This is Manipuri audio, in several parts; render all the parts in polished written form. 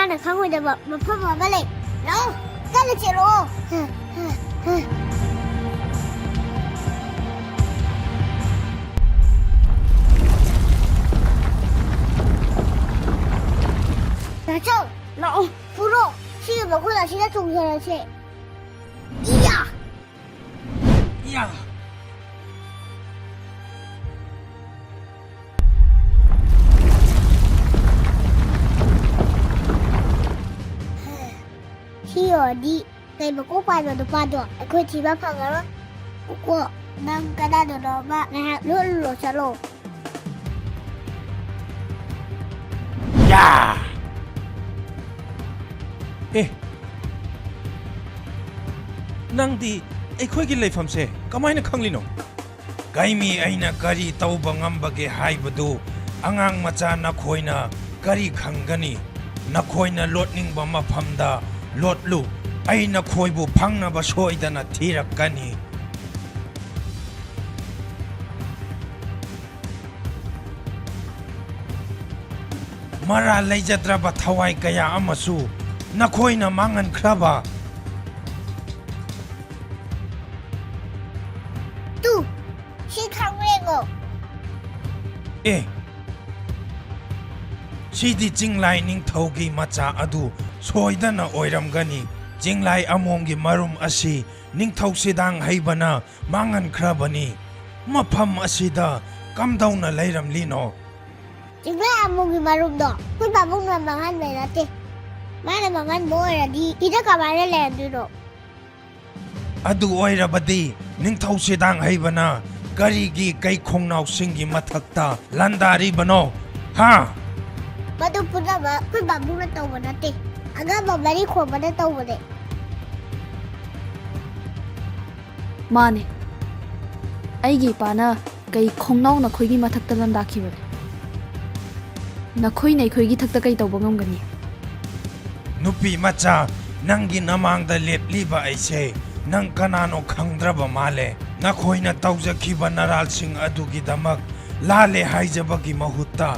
ꯃꯥꯅ ꯈꯪꯉꯣꯏꯗꯕ ꯃꯐꯝ ꯑꯃ ꯂꯩ ꯂꯥꯛꯑꯣ ꯆꯠꯂ ꯆꯦꯜꯂꯛꯑꯣ 나죠? 불어! 시계 먹고 다시나 종설하지 이야! 이야! 시 어디? ngày mà cô quay vào được qua được cô chỉ bắt phòng đó cô nâng cái đá được đó mà là luôn lột xa lột 야! ꯅꯪꯗꯤ ꯑꯩꯈꯣꯏꯒꯤ ꯂꯩꯐꯝꯁꯦ ꯀꯃꯥꯏꯅ ꯈꯪꯂꯤꯅꯣ? ꯀꯩꯃꯤ ꯑꯩꯅ ꯀꯔꯤ ꯇꯧꯕ ꯉꯝꯕꯒꯦ ꯍꯥꯏꯕꯗꯨ ꯑꯉꯥꯡ ꯃꯆꯥ ꯅꯈꯣꯏꯅ ꯀꯔꯤ ꯈꯪꯒꯅꯤ? ꯅꯈꯣꯏꯅ ꯂꯣꯠꯅꯤꯡꯕ ꯃꯐꯝꯗ ꯂꯣꯠꯂꯨ. ꯑꯩ ꯅꯈꯣꯏꯕꯨ ꯐꯪꯅꯕ ꯁꯣꯏꯗꯅ ꯊꯤꯔꯛꯀꯅꯤ. ꯃꯔꯥ ꯂꯩꯖꯗ꯭ꯔꯕ ꯊꯋꯥꯏ ꯀꯌꯥ ꯑꯃꯁꯨ ꯅꯈꯣꯏꯅ ꯃꯥꯡꯍꯟꯈ꯭ꯔꯕ ꯇꯨ ꯁꯤ ꯈꯪꯔꯦꯉꯣ ꯁꯤꯗꯤ ꯆꯤꯡꯂꯥꯏ ꯅꯤꯡꯊꯧꯒꯤ ꯃꯆꯥ ꯑꯗꯨ ꯁꯣꯏꯗꯅ ꯑꯣꯏꯔꯝꯒꯅꯤ. ꯆꯤꯡꯂꯥꯏ ꯑꯃꯣꯝꯒꯤ ꯃꯔꯨꯝ ꯑꯁꯤ ꯅꯤꯡꯊꯧ ꯁꯤꯗꯥꯡ ꯍꯩꯕꯅ ꯃꯥꯡꯍꯟꯈ꯭ꯔꯕꯅꯤ. ꯃꯐꯝ ꯑꯁꯤꯗ ꯀꯝꯗꯧꯅ ꯂꯩꯔꯝꯂꯤꯅꯣ? ꯆꯤꯡꯂꯥꯏ ꯑꯃꯣꯝꯒꯤ ꯃꯔꯨꯝꯗꯣ ꯑꯩꯈꯣꯏ ꯄꯥꯕꯨꯡꯅ ꯃꯥꯡꯍꯟꯕ ꯅꯠꯇꯦ. ꯃꯥꯅ ꯃꯥꯡꯍꯟꯕ ꯑꯣꯏꯔꯗꯤ ꯁꯤꯗ ꯀꯃꯥꯏꯅ ꯂꯩꯔꯝꯗꯣꯏꯅꯣ? ꯑꯗꯨ ꯑꯣꯏꯔꯕꯗꯤ ꯅꯤꯡꯊꯧ ꯁꯤꯗꯥꯡ ꯍꯩꯕꯅ ꯀꯔꯤꯒꯤ ꯀꯩꯈꯣꯡꯅꯥꯎꯁꯤꯡꯒꯤ ꯃꯊꯛꯇ ꯂꯥꯟꯗꯥꯔꯤꯕꯅꯣ? ꯍꯥ? ꯃꯗꯨ ꯄꯨꯝꯅꯃꯛ ꯑꯩꯈꯣꯏ ꯄꯥꯕꯨꯡꯅ ꯇꯧꯕ ꯅꯠꯇꯦ. ꯑꯉꯝꯕ ꯃꯔꯤ ꯈꯣꯡꯕꯅ ꯇꯧꯕꯅꯦ. ꯃꯥꯅꯦ. ꯑꯩꯒꯤ ꯏꯄꯥꯅ ꯀꯩ ꯈꯣꯡꯅꯥꯎ ꯅꯈꯣꯏꯒꯤ ꯃꯊꯛꯇ ꯂꯥꯟꯗꯥꯈꯤꯕꯅꯦ. ꯅꯈꯣꯏꯅ ꯑꯩꯈꯣꯏꯒꯤ ꯊꯛꯇ ꯀꯩ ꯇꯧꯕ ꯉꯝꯒꯅꯤ? ꯅꯨꯄꯤ ꯃꯆꯥ, ꯅꯪꯒꯤ ꯅꯃꯥꯡꯗ ꯂꯦꯞꯂꯤꯕ ꯑꯩꯁꯦ ꯅꯪ ꯀꯅꯥꯅꯣ ꯈꯪꯗ꯭ꯔꯕ ꯃꯥꯜꯂꯦ. ꯅꯈꯣꯏꯅ ꯇꯧꯖꯈꯤꯕ ꯅꯔꯥꯜꯁꯤꯡ ꯑꯗꯨꯒꯤꯗꯃꯛ ꯂꯥꯜꯂꯦ ꯍꯥꯏꯖꯕꯒꯤ ꯃꯍꯨꯠꯇ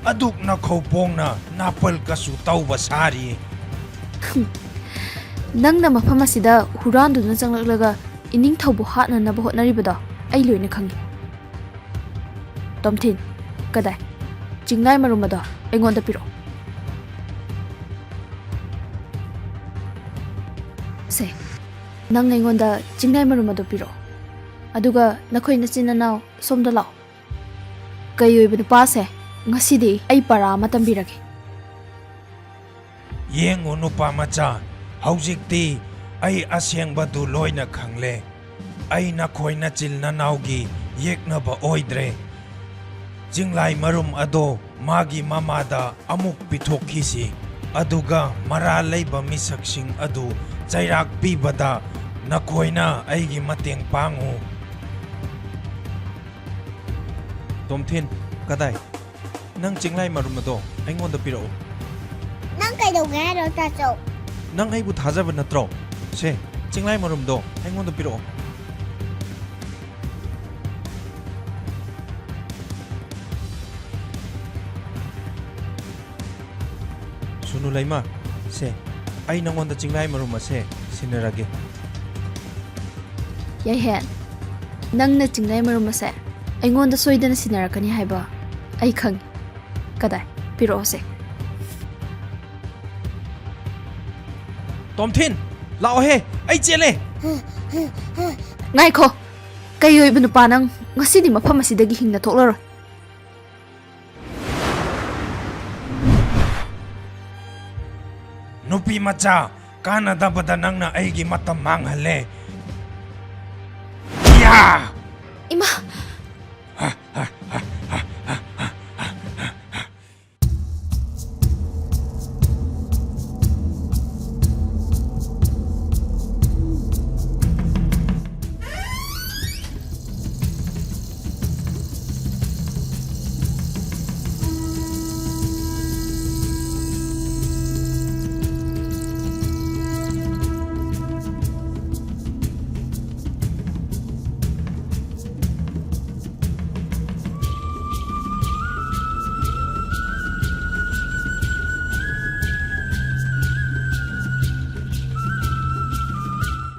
ꯑꯗꯨꯛ ꯅꯈꯧꯄꯣꯡꯅ ꯅꯥꯄꯜ ꯀꯁꯨ ꯇꯧꯕ ꯁꯥꯔꯤ. ꯅꯪꯅ ꯃꯐꯝ ꯑꯁꯤꯗ ꯍꯨꯔꯥꯟꯗꯨꯅ ꯆꯪꯂꯛꯂꯒ ꯏꯅꯤꯡꯊꯧꯕꯨ ꯍꯥꯠꯅꯅꯕ ꯍꯣꯠꯅꯔꯤꯕꯗꯣ ꯑꯩ ꯂꯣꯏꯅ ꯈꯪꯉꯤ. ꯇꯣꯝꯊꯤꯟ, ꯀꯗꯥꯏ? ꯆꯤꯡꯂꯥꯏ ꯃꯔꯨꯝ ꯑꯗꯣ ꯑꯩꯉꯣꯟꯗ ꯄꯤꯔꯛꯑꯣ. ꯁꯦ, ꯅꯪ ꯑꯩꯉꯣꯟꯗ ꯆꯤꯡꯂꯥꯏ ꯃꯔꯨꯝ ꯑꯗꯣ ꯄꯤꯔꯛꯑꯣ. ꯑꯗꯨꯒ ꯅꯈꯣꯏ ꯅꯆꯤꯟ ꯅꯅꯥꯎ ꯁꯣꯝꯗ ꯂꯥꯛꯑꯣ. ꯀꯩ ꯑꯣꯏꯕ ꯅꯨꯄꯥꯁꯦ, ꯉꯁꯤꯗꯤ ꯑꯩ ꯄꯔꯥ ꯑꯃ ꯇꯝꯕꯤꯔꯒꯦ. ꯌꯦꯡꯉꯨ ꯅꯨꯄꯥ ꯃꯆꯥ, ꯍꯧꯖꯤꯛꯇꯤ ꯑꯩ ꯑꯁꯦꯡꯕꯗꯨ ꯂꯣꯏꯅ ꯈꯪꯂꯦ. ꯑꯩ ꯅꯈꯣꯏ ꯅꯆꯤꯜ ꯅꯅꯥꯎꯒꯤ ꯌꯦꯛꯅꯕ ꯑꯣꯏꯗ꯭ꯔꯦ. ꯆꯤꯡꯂꯥꯏ ꯃꯔꯨꯝ ꯑꯗꯣ ꯃꯥꯒꯤ ꯃꯃꯥꯗ ꯑꯃꯨꯛ ꯄꯤꯊꯣꯛꯈꯤꯁꯤ. ꯑꯗꯨꯒ ꯃꯔꯥ ꯂꯩꯕ ꯃꯤꯁꯛꯁꯤꯡ ꯑꯗꯨ ꯆꯩꯔꯥꯛ ꯄꯤꯕꯗ ꯅꯈꯣꯏꯅ ꯑꯩꯒꯤ ꯃꯇꯦꯡ ꯄꯥꯡꯉꯨ. ꯇꯣꯝꯊꯤꯟ, ꯀꯗꯥꯏ? ꯅꯪ ꯆꯤꯡꯂꯥꯏ ꯃꯔꯨꯝ ꯑꯗꯣ ꯑꯩꯉꯣꯟꯗ ꯄꯤꯔꯛꯎ. ꯅꯪ ꯀꯩꯗꯧꯒꯦ ꯍꯥꯏꯅꯣ ꯇꯥꯆꯧ? ꯅꯪ ꯑꯩꯕꯨ ꯊꯥꯖꯕ ꯅꯠꯇ꯭ꯔꯣ? ꯁꯦ, ꯆꯤꯡꯂꯥꯏ ꯃꯔꯨꯝꯗꯣ ꯑꯩꯉꯣꯟꯗ ꯄꯤꯔꯛꯑꯣ. ꯁꯨꯅꯨ ꯂꯩꯃ, ꯁꯦ, ꯑꯩ ꯅꯪꯉꯣꯟꯗ ꯆꯤꯡꯂꯥꯏ ꯃꯔꯨꯝ ꯑꯁꯦ ꯁꯤꯟꯅꯔꯒꯦ. ꯌꯥꯏꯍꯦꯟ, ꯅꯪꯅ ꯆꯤꯡꯂꯥꯏ ꯃꯔꯨꯝ ꯑꯁꯦ ꯑꯩꯉꯣꯟꯗ ꯁꯣꯏꯗꯅ ꯁꯤꯟꯅꯔꯛꯀꯅꯤ ꯍꯥꯏꯕ ꯑꯩ ꯈꯪꯉꯤ. ꯀꯗꯥꯏ? ꯄꯤꯔꯛꯑꯣꯁꯦ. ꯇꯣꯝꯊꯤꯟ, ꯂꯥꯛꯑꯣꯍꯦ, ꯑꯩ ꯆꯦꯜꯂꯦ. ꯉꯥꯏꯈꯣ. ꯀꯩ ꯑꯣꯏꯕ ꯅꯨꯄꯥ ꯅꯪ ꯉꯁꯤꯗꯤ ꯃꯐꯝ ꯑꯁꯤꯗꯒꯤ ꯍꯤꯡꯅ ꯊꯣꯛꯂꯔꯣꯏ. ꯅꯨꯄꯤ ꯃꯆꯥ, ꯀꯥꯟꯅꯗꯕꯗ ꯅꯪꯅ ꯑꯩꯒꯤ ꯃꯇꯝ ꯃꯥꯡꯍꯜꯂꯦ. ꯌꯥ! ꯏꯃꯥ!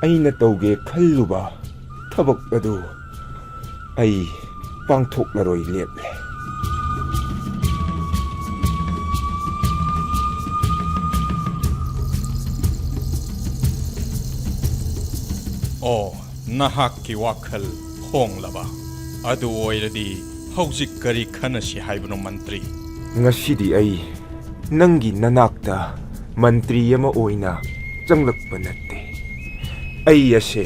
ꯑꯩꯅ ꯇꯧꯒꯦ ꯈꯜꯂꯨꯕ ꯊꯕꯛ ꯑꯗꯨ ꯑꯩ ꯄꯥꯡꯊꯣꯛꯂꯔꯣꯏ ꯂꯦꯞꯂꯦ꯫ ꯑꯣ ꯅꯍꯥꯛꯀꯤ ꯋꯥꯈꯜ ꯍꯣꯡꯂꯕ ꯑꯗꯨ ꯑꯣꯏꯔꯗꯤ ꯍꯧꯖꯤꯛ ꯀꯔꯤ ꯈꯟꯅꯁꯤ ꯍꯥꯏꯕꯅꯣ ꯃꯟꯇ꯭ꯔꯤ? ꯉꯁꯤꯗꯤ ꯑꯩ ꯅꯪꯒꯤ ꯅꯅꯥꯛꯇ ꯃꯟꯇ꯭ꯔꯤ ꯑꯃ ꯑꯣꯏꯅ ꯆꯪꯂꯛꯄ ꯅꯠꯇꯦ꯫ ꯑꯩ ꯑꯁꯦ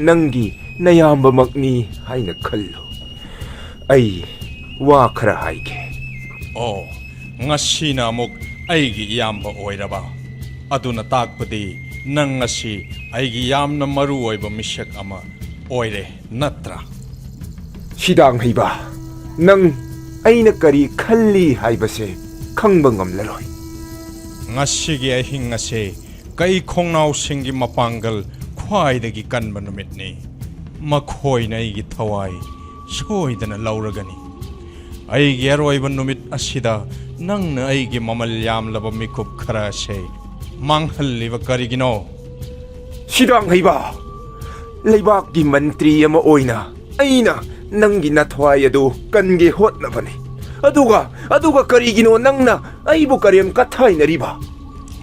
ꯅꯪꯒꯤ ꯅꯌꯥꯝꯕꯃꯛꯅꯤ ꯍꯥꯏꯅ ꯈꯜꯂꯨ꯫ ꯑꯩ ꯋꯥ ꯈꯔ ꯍꯥꯏꯒꯦ꯫ ꯑꯣ ꯉꯁꯤꯅ ꯑꯃꯨꯛ ꯑꯩꯒꯤ ꯏꯌꯥꯝꯕ ꯑꯣꯏꯔꯕ? ꯑꯗꯨꯅ ꯇꯥꯛꯄꯗꯤ ꯅꯪ ꯉꯁꯤ ꯑꯩꯒꯤ ꯌꯥꯝꯅ ꯃꯔꯨ ꯑꯣꯏꯕ ꯃꯤꯁꯛ ꯑꯃ ꯑꯣꯏꯔꯦ ꯅꯠꯇ꯭ꯔꯥ? ꯁꯤꯗꯥꯡ ꯍꯩꯕ, ꯅꯪ ꯑꯩꯅ ꯀꯔꯤ ꯈꯜꯂꯤ ꯍꯥꯏꯕꯁꯦ ꯈꯪꯕ ꯉꯝꯂꯔꯣꯏ꯫ ꯉꯁꯤꯒꯤ ꯑꯍꯤꯡ ꯑꯁꯦ ꯀꯩ ꯈꯣꯡꯅꯥꯎꯁꯤꯡꯒꯤ ꯃꯄꯥꯡꯒꯜ ꯈ꯭ꯋꯥꯏꯗꯒꯤ ꯀꯟꯕ ꯅꯨꯃꯤꯠꯅꯤ꯫ ꯃꯈꯣꯏꯅ ꯑꯩꯒꯤ ꯊꯋꯥꯏ ꯁꯣꯏꯗꯅ ꯂꯧꯔꯒꯅꯤ꯫ ꯑꯩꯒꯤ ꯑꯔꯣꯏꯕ ꯅꯨꯃꯤꯠ ꯑꯁꯤꯗ ꯅꯪꯅ ꯑꯩꯒꯤ ꯃꯃꯜ ꯌꯥꯝꯂꯕ ꯃꯤꯀꯨꯞ ꯈꯔ ꯑꯁꯦ ꯃꯥꯡꯍꯜꯂꯤꯕ ꯀꯔꯤꯒꯤꯅꯣ? ꯁꯤꯗꯥꯡ ꯍꯩꯕ, ꯂꯩꯕꯥꯛꯀꯤ ꯃꯟꯇ꯭ꯔꯤ ꯑꯃ ꯑꯣꯏꯅ ꯑꯩꯅ ꯅꯪꯒꯤ ꯅꯊ꯭ꯋꯥꯏ ꯑꯗꯨ ꯀꯟꯒꯦ ꯍꯣꯠꯅꯕꯅꯤ꯫ ꯑꯗꯨꯒ ꯀꯔꯤꯒꯤꯅꯣ ꯅꯪꯅ ꯑꯩꯕꯨ ꯀꯔꯦꯝ ꯀꯊꯥꯏꯅꯔꯤꯕ?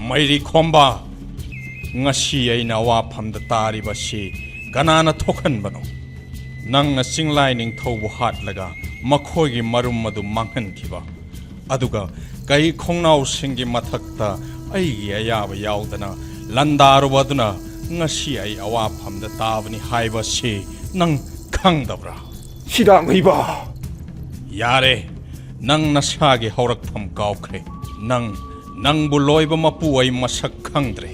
ꯃꯩꯔꯤ ꯈꯣꯝꯕ, ꯉꯁꯤ ꯑꯩꯅ ꯑꯋꯥꯐꯝꯗ ꯇꯥꯔꯤꯕꯁꯤ ꯀꯅꯥꯅ ꯊꯣꯛꯍꯟꯕꯅꯣ? ꯅꯪꯅ ꯆꯤꯡꯂꯥꯏ ꯅꯤꯡꯊꯧꯕꯨ ꯍꯥꯠꯂꯒ ꯃꯈꯣꯏꯒꯤ ꯃꯔꯨꯝ ꯑꯗꯨ ꯃꯥꯡꯍꯟꯈꯤꯕ, ꯑꯗꯨꯒ ꯀꯩ ꯈꯣꯡꯅꯥꯎꯁꯤꯡꯒꯤ ꯃꯊꯛꯇ ꯑꯩꯒꯤ ꯑꯌꯥꯕ ꯌꯥꯎꯗꯅ ꯂꯟꯗꯥꯔꯨꯕ ꯑꯗꯨꯅ ꯉꯁꯤ ꯑꯩ ꯑꯋꯥꯐꯝꯗ ꯇꯥꯕꯅꯤ ꯍꯥꯏꯕꯁꯤ ꯅꯪ ꯈꯪꯗꯕ꯭ꯔꯥ? ꯁꯤꯗꯥꯡ ꯍꯩꯕ, ꯌꯥꯔꯦ, ꯅꯪ ꯅꯁꯥꯒꯤ ꯍꯧꯔꯛꯐꯝ ꯀꯥꯎꯈ꯭ꯔꯦ꯫ ꯅꯪꯕꯨ ꯂꯣꯏꯕ ꯃꯄꯨ ꯑꯩ ꯃꯁꯛ ꯈꯪꯗ꯭ꯔꯦ꯫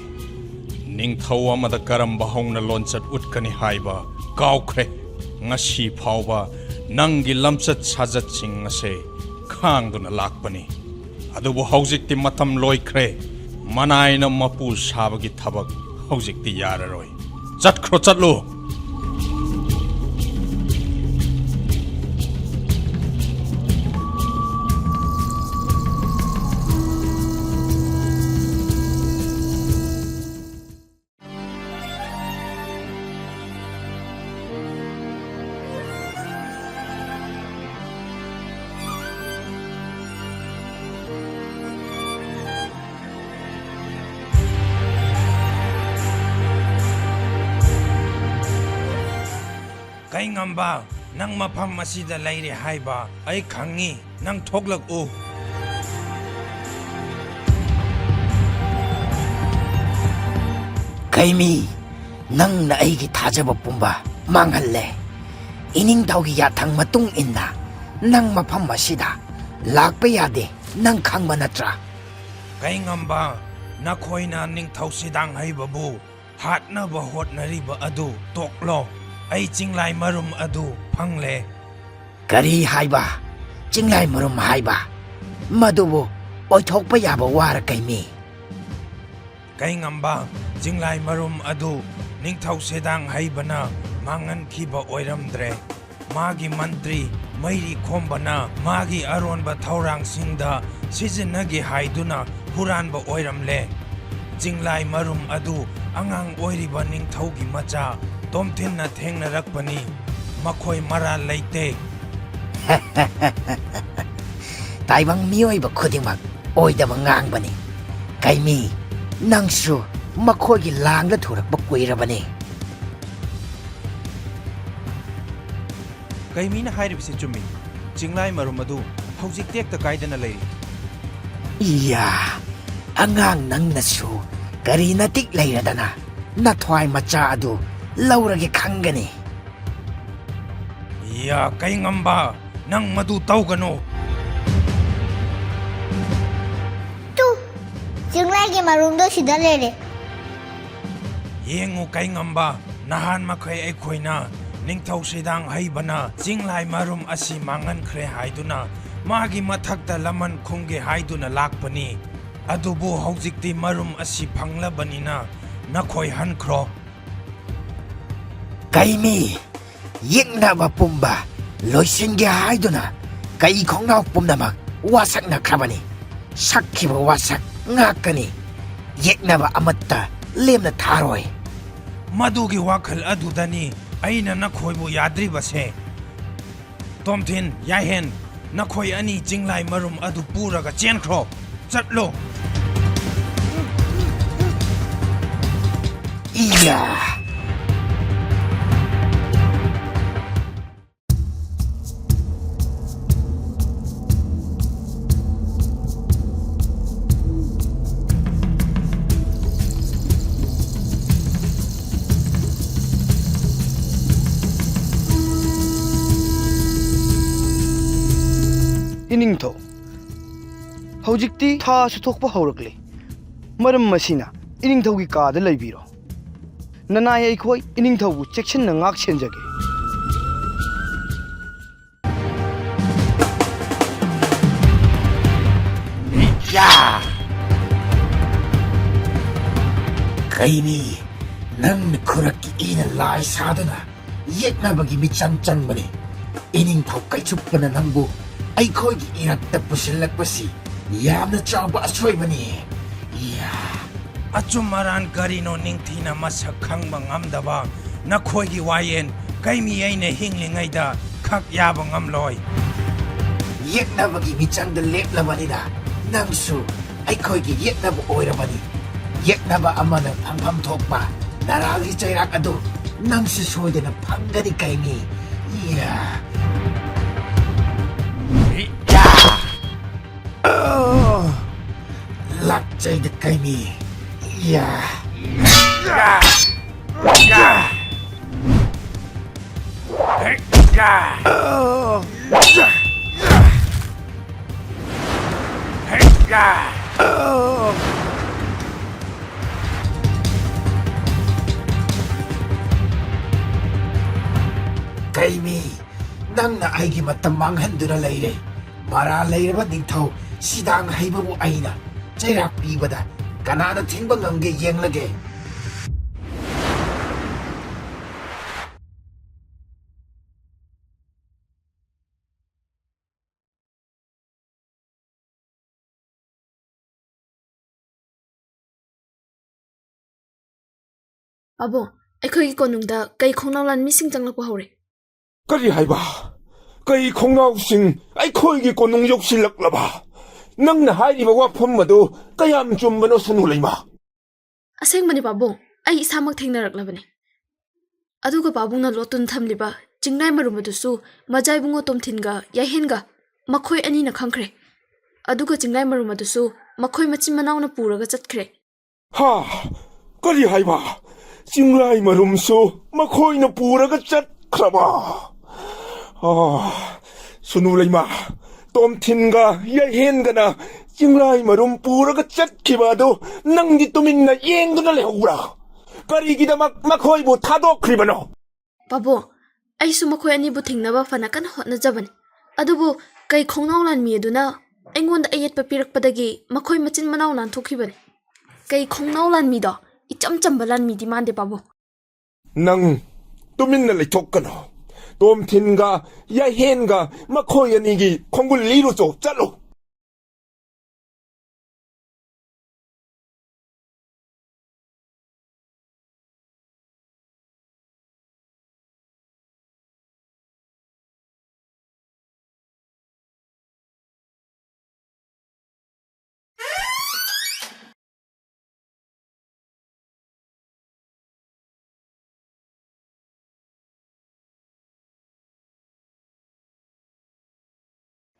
ꯅꯤꯡꯊꯧ ꯑꯃꯗ ꯀꯔꯝꯕ ꯍꯧꯅ ꯂꯣꯟꯆꯠ ꯎꯠꯀꯅꯤ ꯍꯥꯏꯕ ꯀꯥꯎꯈ꯭ꯔꯦ꯫ ꯉꯁꯤ ꯐꯥꯎꯕ ꯅꯪꯒꯤ ꯂꯝꯆꯠ ꯁꯥꯖꯠꯁꯤꯡ ꯑꯁꯦ ꯈꯥꯡꯗꯨꯅ ꯂꯥꯛꯄꯅꯤ꯫ ꯑꯗꯨꯕꯨ ꯍꯧꯖꯤꯛꯇꯤ ꯃꯇꯝ ꯂꯣꯏꯈ꯭ꯔꯦ꯫ ꯃꯅꯥꯏꯅ ꯃꯄꯨ ꯁꯥꯕꯒꯤ ꯊꯕꯛ ꯍꯧꯖꯤꯛꯇꯤ ꯌꯥꯔꯔꯣꯏ꯫ ꯆꯠꯂꯨ! ꯀꯩ ꯉꯝꯕ, ꯅꯪ ꯃꯐꯝ ꯑꯁꯤꯗ ꯂꯩꯔꯦ ꯍꯥꯏꯕ ꯑꯩ ꯈꯪꯉꯤ꯫ ꯅꯪ ꯊꯣꯛꯂꯛꯎ꯫ ꯀꯩꯃꯤ, ꯅꯪꯅ ꯑꯩꯒꯤ ꯊꯥꯖꯕ ꯄꯨꯝꯕ ꯃꯥꯡꯍꯜꯂꯦ꯫ ꯏꯅꯤꯡꯊꯧꯒꯤ ꯌꯥꯊꯪ ꯃꯇꯨꯡ ꯏꯟꯅ ꯅꯪ ꯃꯐꯝ ꯑꯁꯤꯗ ꯂꯥꯛꯄ ꯌꯥꯗꯦ, ꯅꯪ ꯈꯪꯕ ꯅꯠꯇ꯭ꯔꯥ? ꯀꯩ ꯉꯝꯕ, ꯅꯈꯣꯏꯅ ꯅꯤꯡꯊꯧ ꯁꯤꯗꯥꯡ ꯍꯩꯕꯕꯨ ꯍꯥꯠꯅꯕ ꯍꯣꯠꯅꯔꯤꯕ ꯑꯗꯨ ꯇꯣꯛꯂꯣ꯫ ꯑꯩ ꯆꯤꯡꯂꯥꯏ ꯃꯔꯨꯝ ꯑꯗꯨ ꯐꯪꯂꯦ꯫ ꯀꯔꯤ ꯍꯥꯏꯕ? ꯆꯤꯡꯂꯥꯏ ꯃꯔꯨꯝ ꯍꯥꯏꯕ? ꯃꯗꯨꯕꯨ ꯑꯣꯏꯊꯣꯛꯄ ꯌꯥꯕ ꯋꯥꯔ ꯀꯩꯃꯤ? ꯀꯩ ꯉꯝꯕ, ꯆꯤꯡꯂꯥꯏ ꯃꯔꯨꯝ ꯑꯗꯨ ꯅꯤꯡꯊꯧ ꯁꯤꯗꯥꯡ ꯍꯩꯕꯅ ꯃꯥꯡꯍꯟꯈꯤꯕ ꯑꯣꯏꯔꯝꯗ꯭ꯔꯦ꯫ ꯃꯥꯒꯤ ꯃꯟꯇ꯭ꯔꯤ ꯃꯩꯔꯤ ꯈꯣꯝꯕꯅ ꯃꯥꯒꯤ ꯑꯔꯣꯟꯕ ꯊꯧꯔꯥꯡꯁꯤꯡꯗ ꯁꯤꯖꯤꯟꯅꯒꯦ ꯍꯥꯏꯗꯨꯅ ꯍꯨꯔꯥꯟꯕ ꯑꯣꯏꯔꯝꯂꯦ꯫ ꯆꯤꯡꯂꯥꯏ ꯃꯔꯨꯝ ꯑꯗꯨ ꯑꯉꯥꯡ ꯑꯣꯏꯔꯤꯕ ꯅꯤꯡꯊꯧꯒꯤ ꯃꯆꯥ ꯇꯣꯝꯊꯤꯟꯅ ꯊꯦꯡꯅꯔꯛꯄꯅꯤ꯫ ꯃꯈꯣꯏ ꯃꯔꯥꯜ ꯂꯩꯇꯦ꯫ ꯇꯥꯏꯕꯪ ꯃꯤꯑꯣꯏꯕ ꯈꯨꯗꯤꯡꯃꯛ ꯑꯣꯏꯗꯕ ꯉꯥꯡꯕꯅꯤ꯫ ꯀꯩꯃꯤ, ꯅꯪꯁꯨ ꯃꯈꯣꯏꯒꯤ ꯂꯥꯡꯗ ꯊꯨꯔꯛꯄ ꯀꯨꯏꯔꯕꯅꯤ꯫ ꯀꯩꯃꯤꯅ ꯍꯥꯏꯔꯤꯕꯁꯤ ꯆꯨꯝꯃꯤ꯫ ꯆꯤꯡꯂꯥꯏ ꯃꯔꯨꯝ ꯑꯗꯨ ꯍꯧꯖꯤꯛ ꯇꯦꯛꯇ ꯀꯥꯏꯗꯅ ꯂꯩꯔꯤ꯫ ꯏꯌꯥ, ꯑꯉꯥꯡ ꯅꯪꯅꯁꯨ ꯀꯔꯤ ꯅꯇꯤꯛ ꯂꯩꯔꯗꯅ ꯅꯊ꯭ꯋꯥꯏ ꯃꯆꯥ ꯑꯗꯨ ꯂꯧꯔꯒꯦ ꯈꯪꯒꯅꯤ꯫ ꯀꯩ ꯉꯝꯕ, ꯅꯪ ꯃꯗꯨ ꯇꯧꯒꯅꯨ꯫ ꯆꯤꯡꯂꯥꯏꯒꯤ ꯃꯔꯨꯝꯗꯣ ꯁꯤꯗ ꯂꯩꯔꯦ꯫ ꯌꯦꯡꯉꯨ ꯀꯩ ꯉꯝꯕ, ꯅꯍꯥꯟ ꯃꯈꯩ ꯑꯩꯈꯣꯏꯅ ꯅꯤꯡꯊꯧ ꯁꯤꯗꯥꯡ ꯍꯩꯕꯅ ꯆꯤꯡꯂꯥꯏ ꯃꯔꯨꯝ ꯑꯁꯤ ꯃꯥꯡꯍꯟꯈ꯭ꯔꯦ ꯍꯥꯏꯗꯨꯅ ꯃꯥꯒꯤ ꯃꯊꯛꯇ ꯂꯃꯟ ꯈꯨꯝꯒꯦ ꯍꯥꯏꯗꯨꯅ ꯂꯥꯛꯄꯅꯤ꯫ ꯑꯗꯨꯕꯨ ꯍꯧꯖꯤꯛꯇꯤ ꯃꯔꯨꯝ ꯑꯁꯤ ꯐꯪꯂꯕꯅꯤꯅ ꯅꯈꯣꯏ ꯍꯟꯈ꯭ꯔꯣ꯫ ꯀꯩꯃꯤ, ꯌꯦꯛꯅꯕ ꯄꯨꯝꯕ ꯂꯣꯏꯁꯤꯟꯒꯦ ꯍꯥꯏꯗꯨꯅ ꯀꯩ ꯈꯣꯡꯅꯥꯎ ꯄꯨꯝꯅꯃꯛ ꯋꯥꯁꯛꯅꯈ꯭ꯔꯕꯅꯤ꯫ ꯁꯛꯈꯤꯕ ꯋꯥꯁꯛ ꯉꯥꯛꯀꯅꯤ꯫ ꯌꯦꯛꯅꯕ ꯑꯃꯠꯇ ꯂꯦꯝꯅ ꯊꯥꯔꯣꯏ꯫ ꯃꯗꯨꯒꯤ ꯋꯥꯈꯜ ꯑꯗꯨꯗꯅꯤ ꯑꯩꯅ ꯅꯈꯣꯏꯕꯨ ꯌꯥꯗ꯭ꯔꯤꯕꯁꯦ ꯇꯣꯝꯊꯤꯟ ꯌꯥꯏꯍꯦꯟ ꯅꯈꯣꯏ ꯑꯅꯤ ꯆꯤꯡꯂꯥꯏ ꯃꯔꯨꯝ ꯑꯗꯨ ꯄꯨꯔꯒ ꯆꯦꯟꯈ꯭ꯔꯣ ꯆꯠꯂꯣ 이야! ꯏꯅꯤꯡꯊꯧ ꯍꯧꯖꯤꯛꯇꯤ ꯊꯥꯁꯨ ꯊꯣꯛꯄ ꯍꯧꯔꯛꯂꯤ ꯃꯔꯝ ꯑꯁꯤꯅ ꯏꯅꯤꯡꯊꯧꯒꯤ ꯀꯥꯗ ꯂꯩꯕꯤꯔꯣ ꯅꯅꯥꯏ ꯑꯩꯈꯣꯏ ꯏꯅꯤꯡꯊꯧꯕꯨ ꯆꯦꯛꯁꯤꯟꯅ ꯉꯥꯛ ꯁꯦꯟꯖꯒꯦ 야! 가인이 난 그렇게 이는 라이 사드나 옛나박이 미참 짱머니 이닝 덕가이 춥거나 남부 아이코기 이락다 부실락버시 얌나 짜바 아소이버니 이야 ꯑꯆꯨꯝ ꯑꯔꯥꯟ ꯀꯔꯤꯅꯣ ꯅꯤꯡꯊꯤꯅ ꯃꯁꯛ ꯈꯪꯕ ꯉꯝꯗꯕ ꯅꯈꯣꯏꯒꯤ ꯋꯥꯌꯦꯟ ꯀꯩꯃꯤ ꯑꯩꯅ ꯍꯤꯡꯂꯤꯉꯩꯗ ꯈꯛ ꯌꯥꯕ ꯉꯝꯂꯣꯏ 옛나박이 미짱들 랩라바니다 낭수 아이코기 옛나부 오이라바니 옛나바 아마는 팡팡 톡바 나라기 짜이락아도 낭수 소이되는 팡가니 가이미 이야 야! 락자이드 가이미 이야 야! 야! 가이미 낭나 아이기 맞다 망한드라 레이레 마라 레이레바 닝타우 시당 하이바부 아이나 제락 비바다 까나나 팅방 감게 옌라게 ꯄꯥꯕꯨꯡ ꯑꯩꯈꯣꯏꯒꯤ ꯀꯣꯅꯨꯡꯗ ꯀꯩ ꯈꯣꯡꯅꯥꯎ ꯂꯥꯟꯃꯤꯁꯤꯡ ꯆꯪꯂꯛꯄ ꯍꯧꯔꯦ ꯀꯔꯤ ꯍꯥꯏꯕ ꯀꯩ ꯈꯣꯡꯅꯥꯎꯁꯤꯡ ꯑꯩꯈꯣꯏꯒꯤ ꯀꯣꯅꯨꯡ ꯌꯧꯁꯤꯜꯂꯛꯂꯕ ꯅꯪꯅ ꯍꯥꯏꯔꯤꯕ ꯋꯥꯐꯝ ꯑꯗꯨ ꯀꯌꯥꯝ ꯆꯨꯝꯕꯅꯣ ꯁꯅꯨ ꯂꯩꯃ ꯑꯁꯦꯡꯕꯅꯤ ꯄꯥꯕꯨꯡ ꯑꯩ ꯏꯁꯥꯃꯛ ꯊꯦꯡꯅꯔꯛꯂꯕꯅꯤ ꯑꯗꯨꯒ ꯄꯥꯕꯨꯡꯅ ꯂꯣꯠꯇꯨꯅ ꯊꯝꯂꯤꯕ ꯆꯤꯡꯅꯥꯏ ꯃꯔꯨꯝ ꯑꯗꯨꯁꯨ ꯃꯖꯥꯏꯕꯨꯡꯉꯣ ꯇꯣꯝꯊꯤꯟꯒ ꯌꯥꯏꯍꯦꯟꯒ ꯃꯈꯣꯏ ꯑꯅꯤꯅ ꯈꯪꯈ꯭ꯔꯦ ꯑꯗꯨꯒ ꯆꯤꯡꯅꯥꯏ ꯃꯔꯨꯝ ꯑꯗꯨꯁꯨ ꯃꯈꯣꯏ ꯃꯆꯤꯟ ꯃꯅꯥꯎꯅ ꯄꯨꯔꯒ ꯆꯠꯈ꯭ꯔꯦ ꯍꯥ ꯀꯔꯤ ꯍꯥꯏꯕ ꯆꯤꯡꯂꯥꯏ ꯃꯔꯨꯝꯁꯨ ꯃꯈꯣꯏꯅ ꯄꯨꯔꯒ ꯆꯠꯈ꯭ꯔꯕ ꯁꯨꯅꯨ ꯂꯩꯃ ꯇꯣꯝꯊꯤꯟꯒ ꯌꯥꯏꯍꯦꯟꯒꯅ ꯆꯤꯡꯂꯥꯏ ꯃꯔꯨꯝ ꯄꯨꯔꯒ ꯆꯠꯈꯤꯕ ꯑꯗꯨ ꯅꯪꯗꯤ ꯇꯨꯃꯤꯟꯅ ꯌꯦꯡꯗꯨꯅ ꯂꯩꯍꯧꯕ꯭ꯔꯥ ꯀꯔꯤꯒꯤꯗꯃꯛ ꯃꯈꯣꯏꯕꯨ ꯊꯥꯗꯣꯛꯈ꯭ꯔꯤꯕꯅꯣ ꯄꯥꯕꯨꯡ ꯑꯩꯁꯨ ꯃꯈꯣꯏ ꯑꯅꯤꯕꯨ ꯊꯤꯡꯅꯕ ꯐꯅ ꯀꯟꯅ ꯍꯣꯠꯅꯖꯕꯅꯤ ꯑꯗꯨꯕꯨ ꯀꯩ ꯈꯣꯡꯅꯥꯎ ꯂꯥꯟꯃꯤ ꯑꯗꯨꯅ ꯑꯩꯉꯣꯟꯗ ꯑꯌꯦꯠꯄ ꯄꯤꯔꯛꯄꯗꯒꯤ ꯃꯈꯣꯏ ꯃꯆꯤꯟ ꯃꯅꯥꯎ ꯅꯥꯟꯊꯣꯛꯈꯤꯕꯅꯤ ꯀꯩ ꯈꯣꯡꯅꯥꯎ ꯂꯥꯟꯃꯤꯗꯣ ꯏꯆꯝ ꯆꯝꯕ ꯂꯥꯟꯃꯤꯗꯤ ꯃꯥꯟꯗꯦ ꯄꯥꯕꯨꯡ ꯅꯪ ꯇꯨꯃꯤꯟꯅ ꯂꯩꯊꯣꯛꯀꯅꯣ ꯇꯣꯝꯊꯤꯟꯒ ꯌꯥꯏꯍꯦꯟꯒ ꯃꯈꯣꯏ ꯑꯅꯤꯒꯤ ꯈꯣꯡꯒꯨꯜ ꯂꯤꯔꯨꯆꯣ ꯆꯠꯂꯣ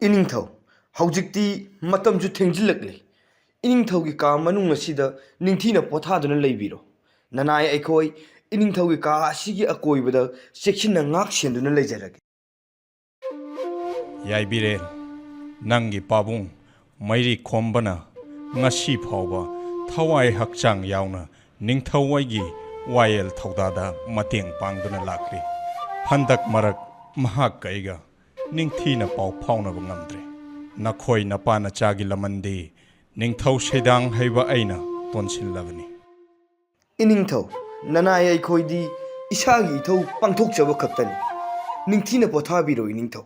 ꯏꯅꯤꯡꯊꯧ ꯍꯧꯖꯤꯛꯇꯤ ꯃꯇꯝꯁꯨ ꯊꯦꯡꯖꯤꯜꯂꯛꯂꯤ ꯏꯅꯤꯡꯊꯧꯒꯤ ꯀꯥ ꯃꯅꯨꯡ ꯑꯁꯤꯗ ꯅꯤꯡꯊꯤꯅ ꯄꯣꯊꯥꯗꯨꯅ ꯂꯩꯕꯤꯔꯣ ꯅꯅꯥꯏ ꯑꯩꯈꯣꯏ ꯏꯅꯤꯡꯊꯧꯒꯤ ꯀꯥ ꯑꯁꯤꯒꯤ ꯑꯀꯣꯏꯕꯗ ꯆꯦꯛꯁꯤꯟꯅ ꯉꯥꯛ ꯁꯦꯟꯗꯨꯅ ꯂꯩꯖꯔꯒꯦ ꯌꯥꯏꯕꯤꯔꯦꯟ ꯅꯪꯒꯤ ꯄꯥꯕꯨꯡ ꯃꯩꯔꯤ ꯈꯣꯝꯕꯅ ꯉꯁꯤ ꯐꯥꯎꯕ ꯊꯋꯥꯏ ꯍꯛꯆꯥꯡ ꯌꯥꯎꯅ ꯅꯤꯡꯊꯧꯋꯥꯏꯒꯤ ꯋꯥꯌꯦꯜ ꯊꯧꯗꯥꯗ ꯃꯇꯦꯡ ꯄꯥꯡꯗꯨꯅ ꯂꯥꯛꯂꯤ ꯍꯟꯗꯛ ꯃꯔꯛ ꯃꯍꯥꯛꯀ ꯑꯩꯒ ꯅꯤꯡꯊꯤꯅ ꯄꯥꯎ ꯐꯥꯎꯅꯕ ꯉꯝꯗ꯭ꯔꯦ ꯅꯈꯣꯏ ꯅꯄꯥꯅꯆꯥꯒꯤ ꯂꯃꯟꯗꯤ ꯅꯤꯡꯊꯧ ꯁꯩꯗꯥꯡ ꯍꯩꯕ ꯑꯩꯅ ꯇꯣꯟꯁꯤꯜꯂꯕꯅꯤ ꯏꯅꯤꯡꯊꯧ ꯅꯅꯥꯏ ꯑꯩꯈꯣꯏꯗꯤ ꯏꯁꯥꯒꯤ ꯏꯊꯧ ꯄꯥꯡꯊꯣꯛꯆꯕ ꯈꯛꯇꯅꯤ ꯅꯤꯡꯊꯤꯅ ꯄꯣꯊꯥꯕꯤꯔꯣ ꯏꯅꯤꯡꯊꯧ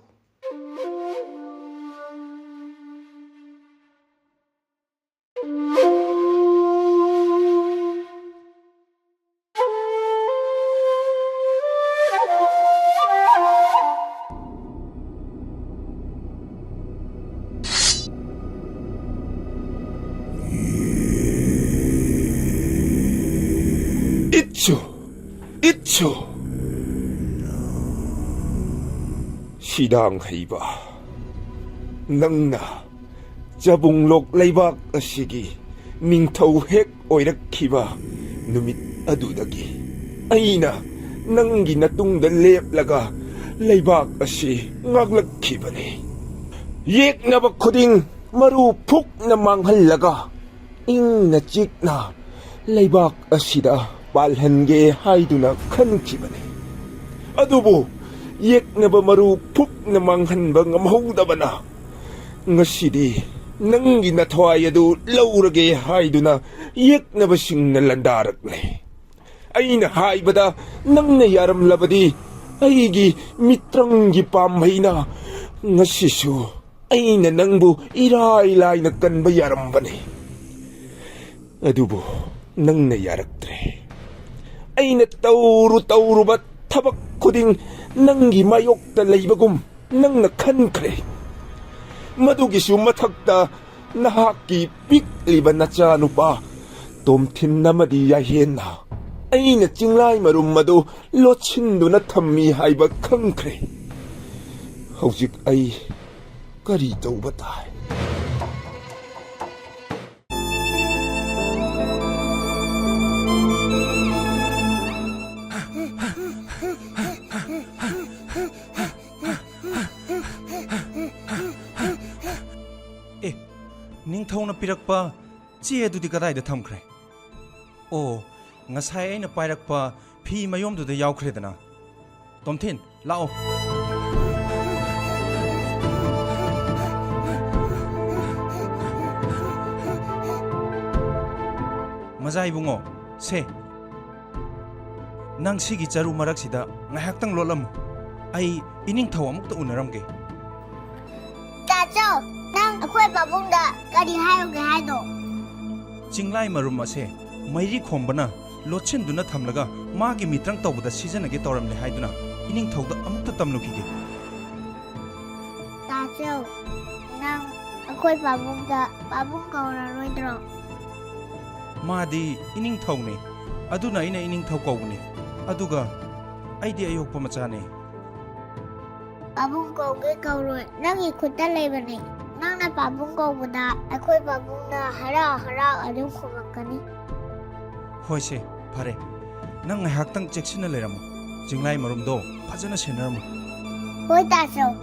itsu, itsu. Sidang haiba. Nangna, jabunglok laibak asigi, ningthau hek oirakkiba, numit adudagi. Aina, nanggi natungda leplaga, laibak asi ngaglakkibani. Yeknaba khuding maru phukna manghallaga, ingna chikna, laibak asida palhange haiduna khankibani. Adubu, yeknaba maru phukna manghanba ngamhaudabana. Ngasidi, nanggi nathwai adu laurage haiduna yeknabasingna landarakle. Aina haibada nangna yaramlabadi, aigi mitrangi pamhaina, ngasisu aina nangbu irai-laina kanba yarambani. Adubu, nangna yaraktre. Aina tauru-tauruba tabak khuding nanggi mayokta laibagum nangna khankre. Madugisu mathakta nahaki pikliba nachanupa tomthin namadi yahenna. Aina jinglai marum madu lochinduna thammi haiba khangkhre. Hojik ai kari tauba tai. ꯅꯤꯡꯊꯧꯅ ꯄꯤꯔꯛꯄ ꯆꯦ ꯑꯗꯨꯗꯤ ꯀꯗꯥꯏꯗ ꯊꯝꯈ꯭ꯔꯦ? ꯑꯣ, ꯉꯁꯥꯏ ꯑꯩꯅ ꯄꯥꯏꯔꯛꯄ ꯐꯤ ꯃꯌꯣꯝꯗꯨꯗ ꯌꯥꯎꯈ꯭ꯔꯦꯗꯅ. ꯇꯣꯝꯊꯤꯟ, ꯂꯥꯛꯑꯣ. ꯃꯖꯥ ꯏꯕꯨꯡꯉꯣ, ꯁꯦ. ꯅꯪ ꯁꯤꯒꯤ ꯆꯔꯨ ꯃꯔꯛꯁꯤꯗ ꯉꯥꯏꯍꯥꯛꯇꯪ ꯂꯣꯠꯂꯝꯃꯨ. ꯑꯩ ꯏꯅꯤꯡꯊꯧ ꯑꯃꯨꯛꯇ ꯎꯅꯔꯝꯒꯦ. ꯇꯥꯆꯧ, ꯅꯪ ꯑꯩꯈꯣꯏ ꯄꯥꯕꯨꯡꯗ ꯀꯔꯤ ꯍꯥꯏꯔꯨꯒꯦ ꯍꯥꯏꯅꯣ? ꯆꯤꯡꯂꯥꯏ ꯃꯔꯨꯝ ꯑꯁꯦ ꯃꯩꯔꯤ ꯈꯣꯝꯕꯅ ꯂꯣꯠꯁꯤꯟꯗꯨꯅ ꯊꯝꯂꯒ ꯃꯥꯒꯤ ꯃꯤꯇ꯭ꯔꯪ ꯇꯧꯕꯗ ꯁꯤꯖꯤꯟꯅꯒꯦ ꯇꯧꯔꯝꯂꯦ ꯍꯥꯏꯗꯨꯅ ꯏꯅꯤꯡꯊꯧꯗ ꯑꯃꯨꯛꯇ ꯇꯝꯂꯨꯈꯤꯒꯦ. ꯇꯥꯆꯧ, ꯅꯪ ꯑꯩꯈꯣꯏ ꯄꯥꯕꯨꯡꯗ ꯄꯥꯕꯨꯡ ꯀꯧꯔꯔꯣꯏꯗ꯭ꯔꯣ? ꯃꯥꯗꯤ ꯏꯅꯤꯡꯊꯧꯅꯦ, ꯑꯗꯨꯅ ꯑꯩꯅ ꯏꯅꯤꯡꯊꯧ ꯀꯧꯕꯅꯤ. ꯑꯗꯨꯒ ꯑꯩꯗꯤ ꯑꯌꯣꯛꯄ ꯃꯆꯥꯅꯦ. ꯄꯥꯕꯨꯡ ꯀꯧꯒꯦ ꯀꯧꯔꯣꯏ, ꯅꯪꯒꯤ ꯈꯨꯠꯇ ꯂꯩꯕꯅꯤ. ꯅꯪꯅ ꯄꯥꯕꯨꯡ ꯀꯧꯕꯗ ꯑꯩꯈꯣꯏ ꯄꯥꯕꯨꯡꯅ ꯍꯔꯥꯎ ꯍꯔꯥꯎ ꯑꯗꯨꯝ ꯈꯨꯝꯃꯛꯀꯅꯤ. ꯍꯣꯏꯁꯦ, ꯐꯔꯦ. ꯅꯪ ꯉꯥꯏꯍꯥꯛꯇꯪ ꯆꯦꯛꯁꯤꯟꯅ ꯂꯩꯔꯝꯃꯨ. ꯆꯤꯡꯂꯥꯏ ꯃꯔꯨꯝꯗꯣ ꯐꯖꯅ ꯁꯦꯟꯅꯔꯝꯃꯨ. ꯍꯣꯏ ꯇꯥꯆꯧ.